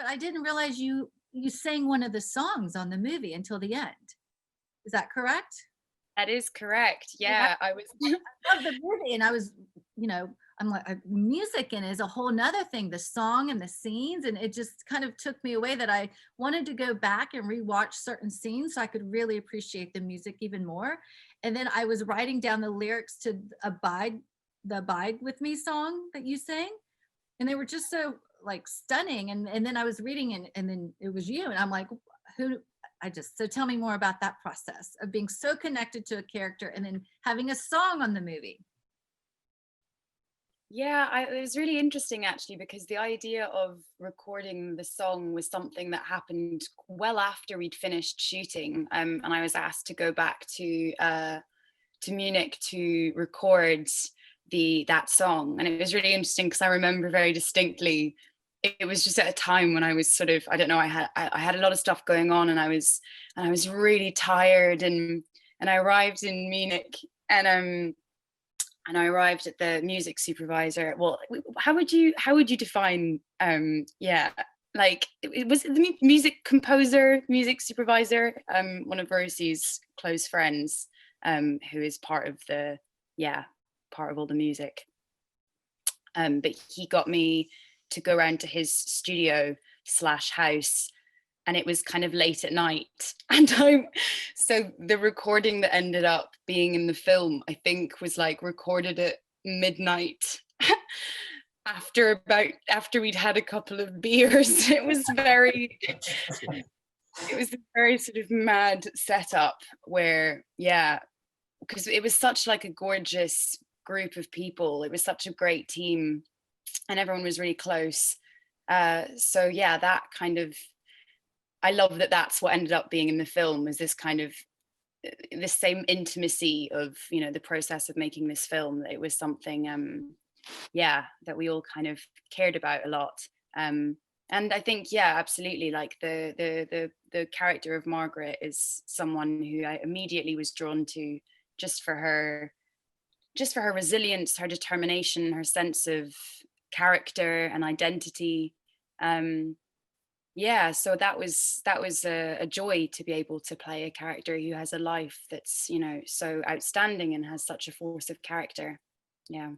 but I didn't realize you sang one of the songs on the movie until the end. Is that correct? That is correct. And I Yeah, I was love the movie, and I was, I'm like, music in is a whole nother thing, the song and the scenes, and it just kind of took me away that I wanted to go back and rewatch certain scenes so I could really appreciate the music even more. And then I was writing down the lyrics to the Abide With Me song that you sang, and they were just so like stunning. And then I was reading, and then it was you, and I'm like, who? So tell me more about that process of being so connected to a character and then having a song on the movie. Yeah, it was really interesting actually, because the idea of recording the song was something that happened well after we'd finished shooting, and I was asked to go back to Munich to record that song, and it was really interesting because I remember very distinctly. It was just at a time when I was sort of, I don't know, I had a lot of stuff going on, and I was really tired, and I arrived in Munich, and I arrived at the music supervisor. Well, how would you define yeah, like it was the music composer, music supervisor, one of Rosie's close friends, who is part of all the music. But he got me to go around to his studio slash house, and it was kind of late at night, and so the recording that ended up being in the film, I think, was like recorded at midnight after we'd had a couple of beers. It was a very sort of mad setup where, yeah, because it was such like a gorgeous group of people, it was such a great team, and everyone was really close. So yeah, that kind of, I love that that's what ended up being in the film, is this kind of this same intimacy of, the process of making this film. That it was something that we all kind of cared about a lot. And I think, yeah, absolutely, like the character of Margaret is someone who I immediately was drawn to, just for her resilience, her determination, her sense of character and identity. Yeah, so that was a joy to be able to play a character who has a life that's, so outstanding and has such a force of character. Yeah.